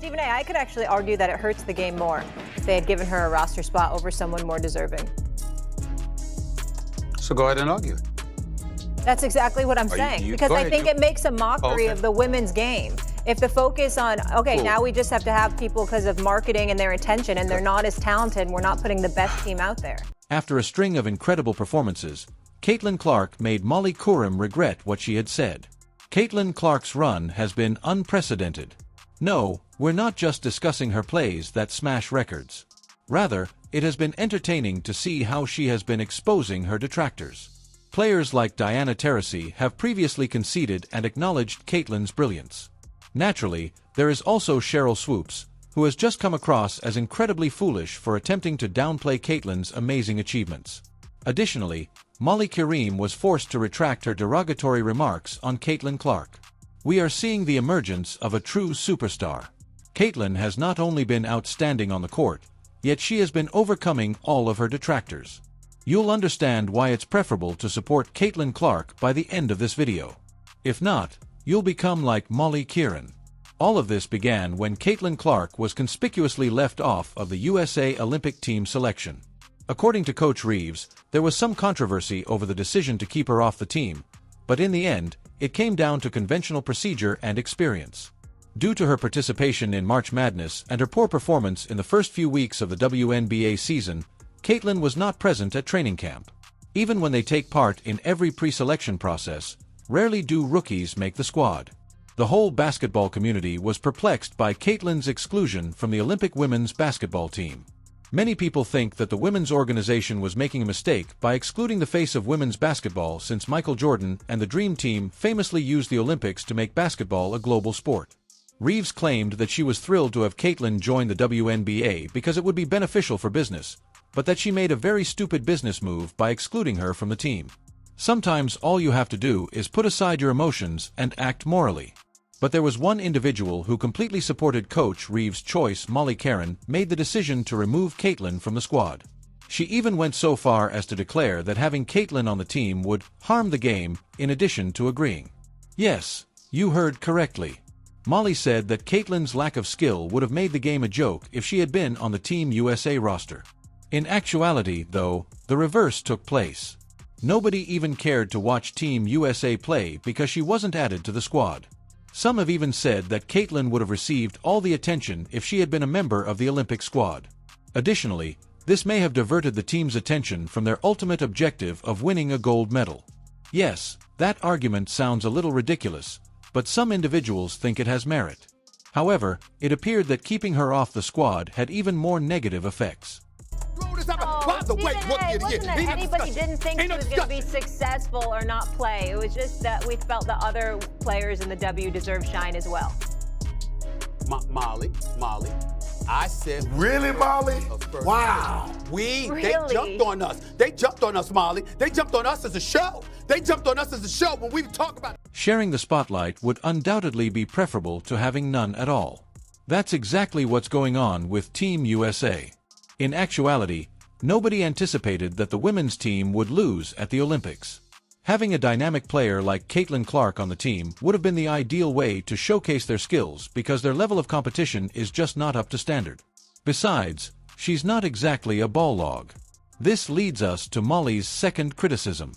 Stephen A., I could actually argue that it hurts the game more if they had given her a roster spot over someone more deserving. So go ahead and argue. That's exactly what I'm saying, because I think it makes a mockery of the women's game. If the focus on, now we just have to have people because of marketing and their attention, and they're not as talented, we're not putting the best team out there. After a string of incredible performances, Caitlin Clark made Molly Qerim regret what she had said. Caitlin Clark's run has been unprecedented. No, we're not just discussing her plays that smash records. Rather, it has been entertaining to see how she has been exposing her detractors. Players like Diana Taurasi have previously conceded and acknowledged Caitlin's brilliance. Naturally, there is also Cheryl Swoops, who has just come across as incredibly foolish for attempting to downplay Caitlin's amazing achievements. Additionally, Molly Qerim was forced to retract her derogatory remarks on Caitlin Clark. We are seeing the emergence of a true superstar. Caitlin has not only been outstanding on the court, yet she has been overcoming all of her detractors. You'll understand why it's preferable to support Caitlin Clark by the end of this video. If not, you'll become like Molly Qerim. All of this began when Caitlin Clark was conspicuously left off of the USA Olympic team selection. According to Coach Reeves, there was some controversy over the decision to keep her off the team, but in the end, it came down to conventional procedure and experience. Due to her participation in March Madness and her poor performance in the first few weeks of the WNBA season, Caitlin was not present at training camp. Even when they take part in every pre-selection process, rarely do rookies make the squad. The whole basketball community was perplexed by Caitlin's exclusion from the Olympic women's basketball team. Many people think that the women's organization was making a mistake by excluding the face of women's basketball, since Michael Jordan and the Dream Team famously used the Olympics to make basketball a global sport. Reeves claimed that she was thrilled to have Caitlin join the WNBA because it would be beneficial for business, but that she made a very stupid business move by excluding her from the team. Sometimes all you have to do is put aside your emotions and act morally. But there was one individual who completely supported Coach Reeves' choice. Molly Qerim made the decision to remove Caitlin from the squad. She even went so far as to declare that having Caitlin on the team would harm the game, in addition to agreeing. Yes, you heard correctly. Molly said that Caitlin's lack of skill would have made the game a joke if she had been on the Team USA roster. In actuality, though, the reverse took place. Nobody even cared to watch Team USA play because she wasn't added to the squad. Some have even said that Caitlin would have received all the attention if she had been a member of the Olympic squad. Additionally, this may have diverted the team's attention from their ultimate objective of winning a gold medal. Yes, that argument sounds a little ridiculous, but some individuals think it has merit. However, it appeared that keeping her off the squad had even more negative effects. Anybody didn't think she was going to be successful or not play. It was just that we felt that other players in the W deserve shine as well. Molly, I said... Really, Molly? Wow. Really? They jumped on us. They jumped on us, Molly. They jumped on us as a show. They jumped on us as a show when we talk about... Sharing the spotlight would undoubtedly be preferable to having none at all. That's exactly what's going on with Team USA. In actuality, nobody anticipated that the women's team would lose at the Olympics. Having a dynamic player like Caitlin Clark on the team would have been the ideal way to showcase their skills, because their level of competition is just not up to standard. Besides, she's not exactly a ball log. This leads us to Molly's second criticism.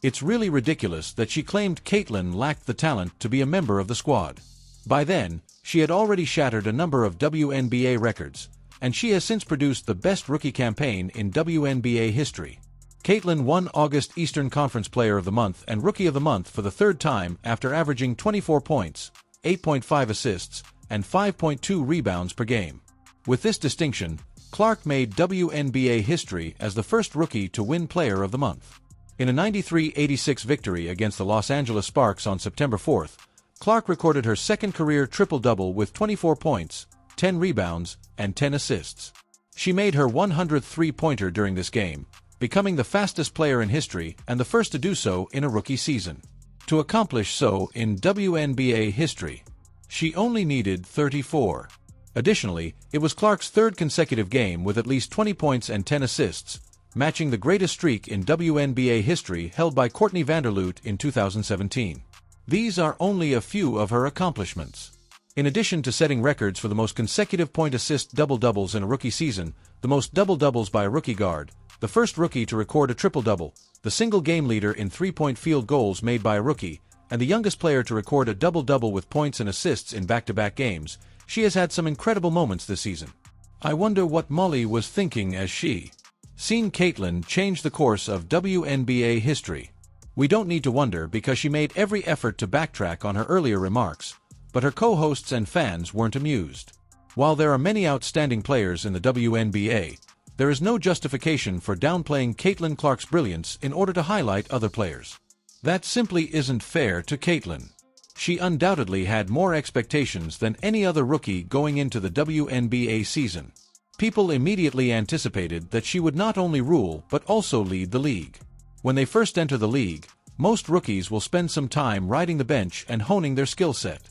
It's really ridiculous that she claimed Caitlin lacked the talent to be a member of the squad. By then, she had already shattered a number of WNBA records, and she has since produced the best rookie campaign in WNBA history. Caitlin won August Eastern Conference Player of the Month and Rookie of the Month for the third time after averaging 24 points, 8.5 assists, and 5.2 rebounds per game. With this distinction, Clark made WNBA history as the first rookie to win Player of the Month. In a 93-86 victory against the Los Angeles Sparks on September 4th, Clark recorded her second career triple-double with 24 points, 10 rebounds, and 10 assists. She made her 100th three-pointer during this game, becoming the fastest player in history and the first to do so in a rookie season. To accomplish so in WNBA history, she only needed 34. Additionally, it was Clark's third consecutive game with at least 20 points and 10 assists, matching the greatest streak in WNBA history held by Courtney Vanderloot in 2017. These are only a few of her accomplishments. In addition to setting records for the most consecutive point-assist double-doubles in a rookie season, the most double-doubles by a rookie guard, the first rookie to record a triple-double, the single game leader in three-point field goals made by a rookie, and the youngest player to record a double-double with points and assists in back-to-back games, she has had some incredible moments this season. I wonder what Molly was thinking as she seen Caitlin change the course of WNBA history. We don't need to wonder because she made every effort to backtrack on her earlier remarks, but her co-hosts and fans weren't amused. While there are many outstanding players in the WNBA, there is no justification for downplaying Caitlin Clark's brilliance in order to highlight other players. That simply isn't fair to Caitlin. She undoubtedly had more expectations than any other rookie going into the WNBA season. People immediately anticipated that she would not only rule but also lead the league. When they first enter the league, most rookies will spend some time riding the bench and honing their skill set.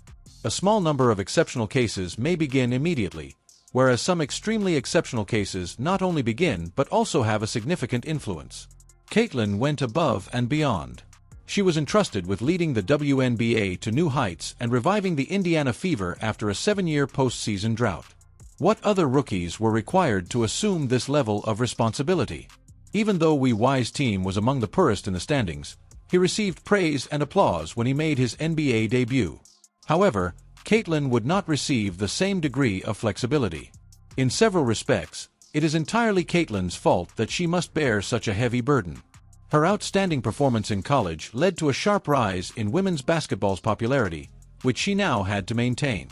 A small number of exceptional cases may begin immediately, whereas some extremely exceptional cases not only begin but also have a significant influence. Caitlin went above and beyond. She was entrusted with leading the WNBA to new heights and reviving the Indiana Fever after a 7-year postseason drought. What other rookies were required to assume this level of responsibility? Even though Wise's team was among the poorest in the standings, he received praise and applause when he made his NBA debut. However, Caitlin would not receive the same degree of flexibility. In several respects, it is entirely Caitlin's fault that she must bear such a heavy burden. Her outstanding performance in college led to a sharp rise in women's basketball's popularity, which she now had to maintain.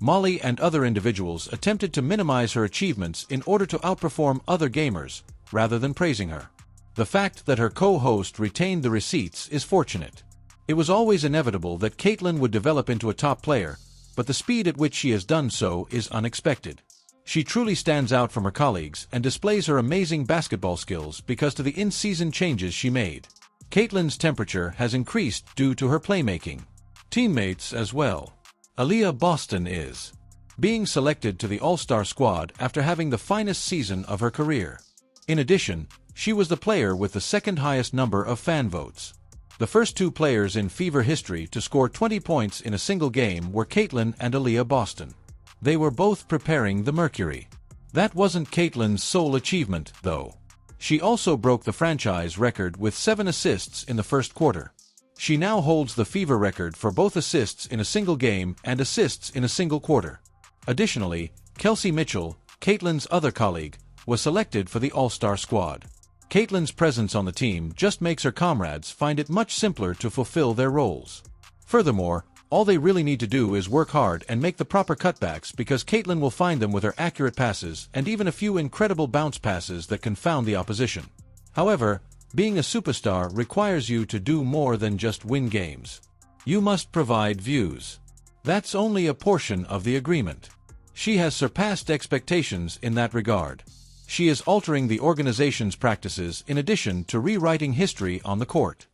Molly and other individuals attempted to minimize her achievements in order to outperform other gamers, rather than praising her. The fact that her co-host retained the receipts is fortunate. It was always inevitable that Caitlin would develop into a top player, but the speed at which she has done so is unexpected. She truly stands out from her colleagues and displays her amazing basketball skills because of the in-season changes she made. Caitlin's temperature has increased due to her playmaking. Teammates as well. Aaliyah Boston is being selected to the All-Star squad after having the finest season of her career. In addition, she was the player with the second highest number of fan votes. The first two players in Fever history to score 20 points in a single game were Caitlin and Aaliyah Boston. They were both preparing the Mercury. That wasn't Caitlin's sole achievement, though. She also broke the franchise record with 7 assists in the first quarter. She now holds the Fever record for both assists in a single game and assists in a single quarter. Additionally, Kelsey Mitchell, Caitlin's other colleague, was selected for the All-Star squad. Caitlin's presence on the team just makes her comrades find it much simpler to fulfill their roles. Furthermore, all they really need to do is work hard and make the proper cutbacks because Caitlin will find them with her accurate passes and even a few incredible bounce passes that confound the opposition. However, being a superstar requires you to do more than just win games. You must provide views. That's only a portion of the agreement. She has surpassed expectations in that regard. She is altering the organization's practices in addition to rewriting history on the court.